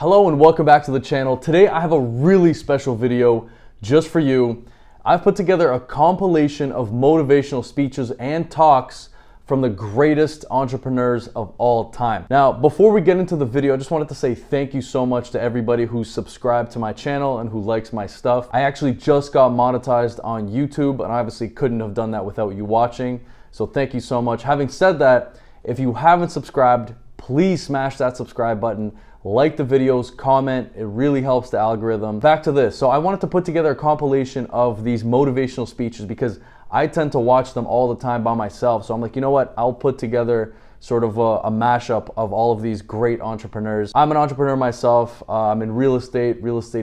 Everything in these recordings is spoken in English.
Hello and welcome back to the channel. Today I have a really special video just for you. I've put together a compilation of motivational speeches and talks from the greatest entrepreneurs of all time. Now, before we get into the video, I just wanted to say thank you so much to everybody who's subscribed to my channel and who likes my stuff. I actually just got monetized on YouTube and I obviously couldn't have done that without you watching. So thank you so much. Having said that, if you haven't subscribed, please smash that subscribe button. Like the videos, comment, it really helps the algorithm. Back to this. So I wanted to put together a compilation of these motivational speeches because I tend to watch them all the time by myself. So I'm like, you know what? I'll put together sort of a mashup of all of these great entrepreneurs. I'm an entrepreneur myself. I'm in real estate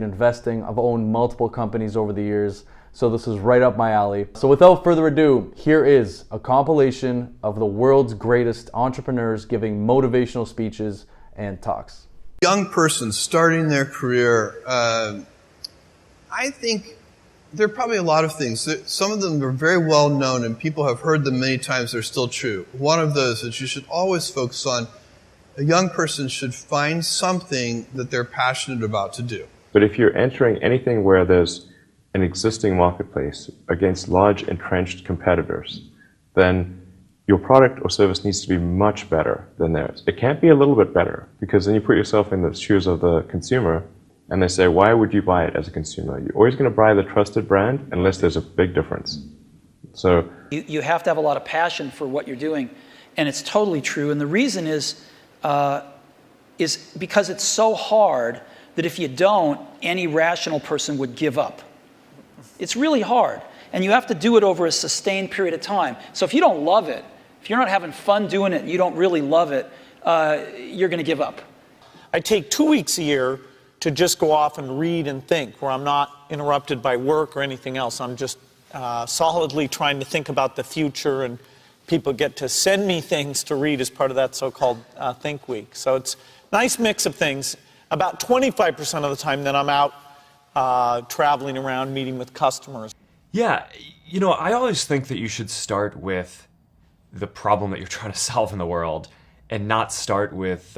investing. I've owned multiple companies over the years. So this is right up my alley. So without further ado, here is a compilation of the world's greatest entrepreneurs giving motivational speeches and talks. Young person starting their career, I think there are probably a lot of things. Some of them are very well known and people have heard them many times. They're still true. One of those is you should always focus on a young person should find something that they're passionate about to do. But if you're entering anything where there's an existing marketplace against large entrenched competitors, then your product or service needs to be much better than theirs. It can't be a little bit better, because then you put yourself in the shoes of the consumer and they say, why would you buy it as a consumer? You're always going to buy the trusted brand unless there's a big difference. So you have to have a lot of passion for what you're doing, and it's totally true. And the reason is because it's so hard that if you don't, any rational person would give up. It's really hard, and you have to do it over a sustained period of time. So if you don't love it, if you're not having fun doing it, you don't really love it, you're going to give up. I take 2 weeks a year to just go off and read and think, where I'm not interrupted by work or anything else. I'm just solidly trying to think about the future, and people get to send me things to read as part of that so-called Think Week. So it's a nice mix of things. About 25% of the time that I'm out traveling around, meeting with customers. Yeah, you know, I always think that you should start with the problem that you're trying to solve in the world and not start with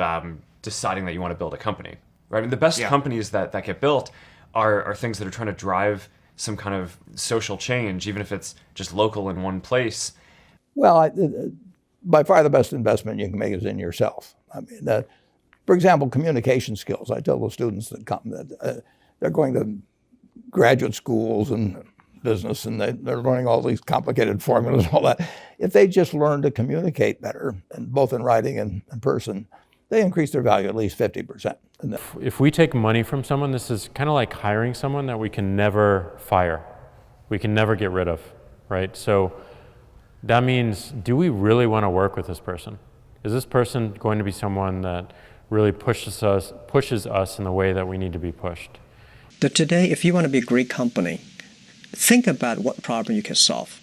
deciding that you want to build a company, right? I mean, the best companies that get built are things that are trying to drive some kind of social change, even if it's just local in one place. Well, by far the best investment you can make is in yourself. I mean, for example, communication skills. I tell the students that come that they're going to graduate schools and business, and they're learning all these complicated formulas and all that. If they just learn to communicate better, and both in writing and in person, they increase their value at least 50%. If we take money from someone, this is kind of like hiring someone that we can never fire. We can never get rid of, right? So that means, do we really want to work with this person? Is this person going to be someone that really pushes us in the way that we need to be pushed? But today, if you want to be a great company, think about what problem you can solve.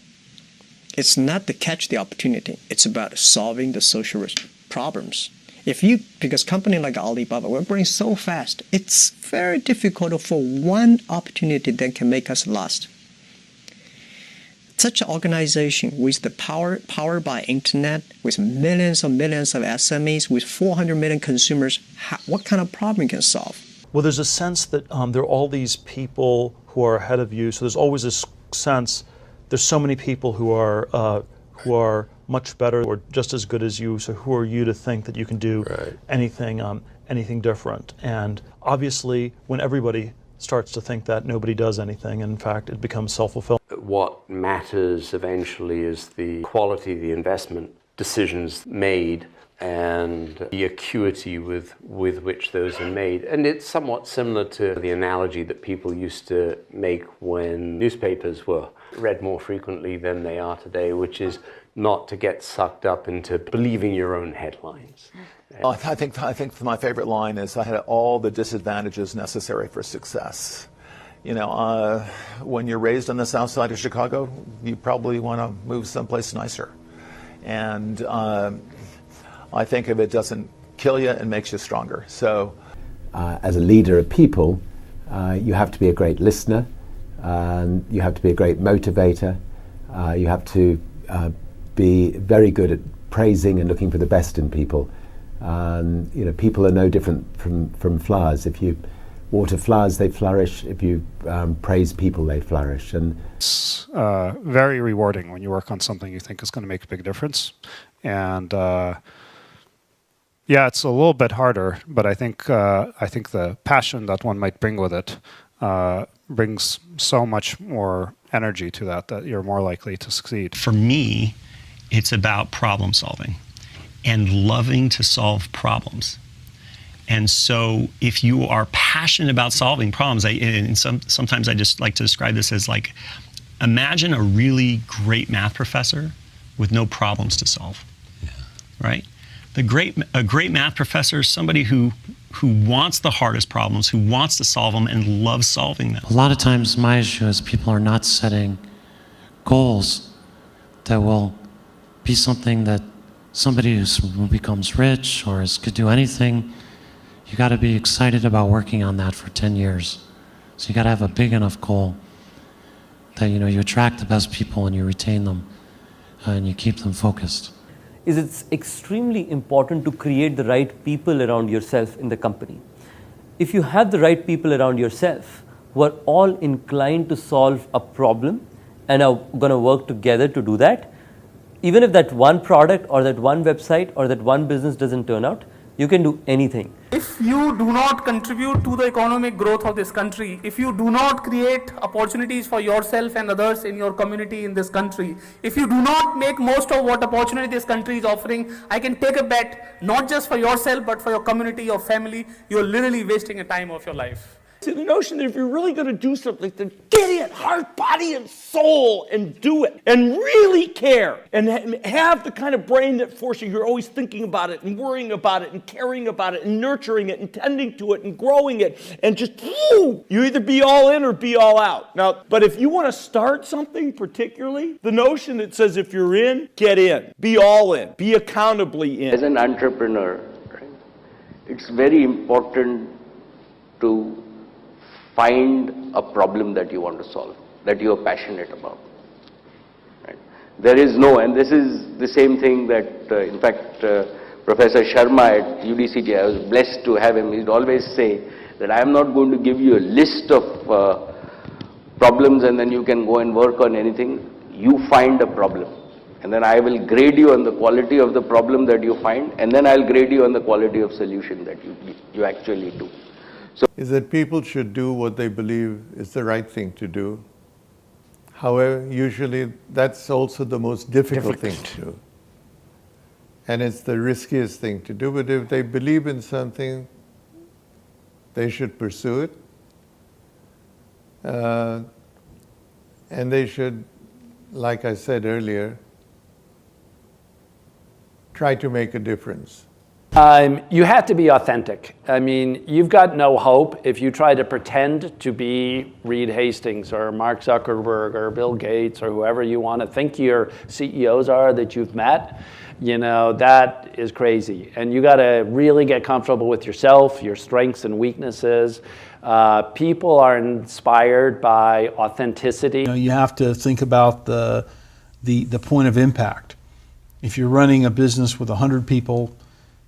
It's not to catch the opportunity. It's about solving the social problems. Because company like Alibaba, we're growing so fast, it's very difficult for one opportunity that can make us last. Such an organization with the power by internet, with millions of SMEs, with 400 million consumers, what kind of problem can solve? Well, there's a sense that there are all these people who are ahead of you. So there's always this sense there's so many people who are much better or just as good as you. So who are you to think that you can do anything different? And obviously, when everybody starts to think that, nobody does anything. In fact, it becomes self-fulfilling. What matters eventually is the quality of the investment decisions made and the acuity with which those are made. And it's somewhat similar to the analogy that people used to make when newspapers were read more frequently than they are today, which is not to get sucked up into believing your own headlines. I think my favorite line is, I had all the disadvantages necessary for success. You know, when you're raised on the south side of Chicago, you probably want to move someplace nicer. And I think if it doesn't kill you, it makes you stronger. So, as a leader of people, you have to be a great listener, you have to be a great motivator, you have to be very good at praising and looking for the best in people. And people are no different from flowers. If you water flowers, they flourish. If you praise people, they flourish. And it's very rewarding when you work on something you think is going to make a big difference. And yeah, it's a little bit harder, but I think the passion that one might bring with it brings so much more energy to that you're more likely to succeed. For me, it's about problem solving and loving to solve problems. And so if you are passionate about solving problems, sometimes I just like to describe this as like, imagine a really great math professor with no problems to solve, right? A great math professor is somebody who wants the hardest problems, who wants to solve them and loves solving them. A lot of times my issue is people are not setting goals that will be something that somebody who becomes rich or could do anything. You got to be excited about working on that for 10 years. So you got to have a big enough goal that you attract the best people and you retain them and you keep them focused. It's extremely important to create the right people around yourself in the company. If you have the right people around yourself who are all inclined to solve a problem and are going to work together to do that, even if that one product or that one website or that one business doesn't turn out, you can do anything. If you do not contribute to the economic growth of this country, if you do not create opportunities for yourself and others in your community in this country, if you do not make most of what opportunity this country is offering, I can take a bet, not just for yourself, but for your community, your family, you're literally wasting a time of your life. To the notion that if you're really going to do something, then get in, heart, body, and soul, and do it, and really care, and have the kind of brain that forces you. You're always thinking about it, and worrying about it, and caring about it, and nurturing it, and tending to it, and growing it, and just, you either be all in or be all out. Now, but if you want to start something particularly, the notion that says if you're in, get in, be all in, be accountably in. As an entrepreneur, right, it's very important to find a problem that you want to solve, that you are passionate about. Right? There is no, and this is the same thing that, in fact, Professor Sharma at UDCT, I was blessed to have him, he'd always say that I am not going to give you a list of problems and then you can go and work on anything. You find a problem. And then I will grade you on the quality of the problem that you find, and then I'll grade you on the quality of solution that you actually do. Is that people should do what they believe is the right thing to do. However, usually that's also the most difficult thing to do. And it's the riskiest thing to do. But if they believe in something, they should pursue it. And they should, like I said earlier, try to make a difference. You have to be authentic. I mean, you've got no hope if you try to pretend to be Reed Hastings or Mark Zuckerberg or Bill Gates or whoever you want to think your CEOs are that you've met. That is crazy. And you got to really get comfortable with yourself, your strengths and weaknesses. People are inspired by authenticity. You have to think about the point of impact. If you're running a business with 100 people,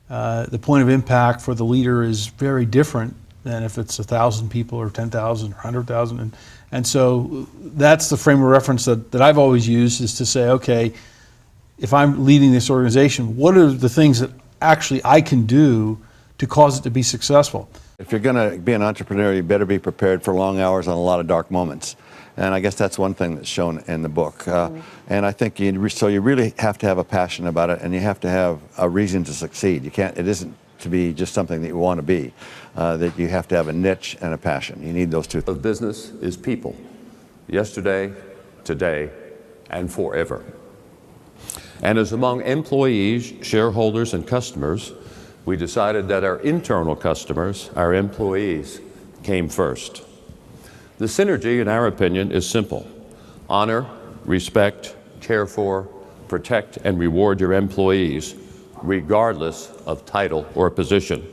the point of impact for the leader is very different than if it's 1,000 people or 10,000 or 100,000. And so that's the frame of reference that I've always used, is to say, okay, if I'm leading this organization, what are the things that actually I can do to cause it to be successful? If you're going to be an entrepreneur, you better be prepared for long hours and a lot of dark moments. And I guess that's one thing that's shown in the book. And I think you really have to have a passion about it, and you have to have a reason to succeed. It isn't to be just something that you want to be, that you have to have a niche and a passion. You need those two. The business is people, yesterday, today, and forever. And as among employees, shareholders, and customers, we decided that our internal customers, our employees, came first. The synergy, in our opinion, is simple. Honor, respect, care for, protect, and reward your employees, regardless of title or position.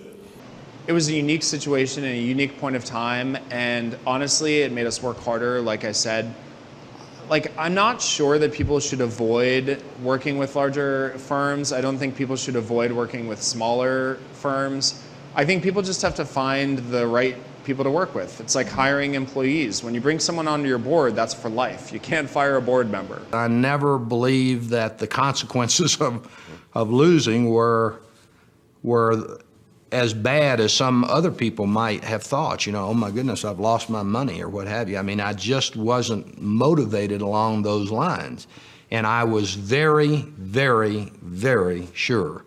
It was a unique situation and a unique point of time, and honestly, it made us work harder. Like I said, Like, I'm not sure that people should avoid working with larger firms. I don't think people should avoid working with smaller firms. I think people just have to find the right people to work with. It's like hiring employees. When you bring someone onto your board, that's for life. You can't fire a board member. I never believed that the consequences of losing were as bad as some other people might have thought. You know, oh my goodness, I've lost my money or what have you. I mean, I just wasn't motivated along those lines. And I was very, very, very sure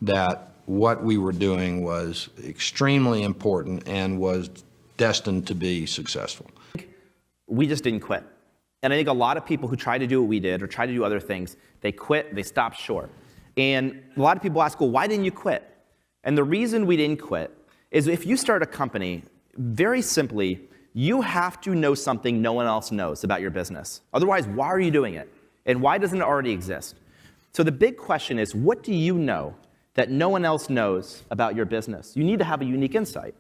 that what we were doing was extremely important and was destined to be successful. We just didn't quit. And I think a lot of people who try to do what we did or try to do other things, they quit, they stop short. And a lot of people ask, well, why didn't you quit? And the reason we didn't quit is if you start a company, very simply, you have to know something no one else knows about your business. Otherwise, why are you doing it? And why doesn't it already exist? So the big question is, what do you know that no one else knows about your business? You need to have a unique insight.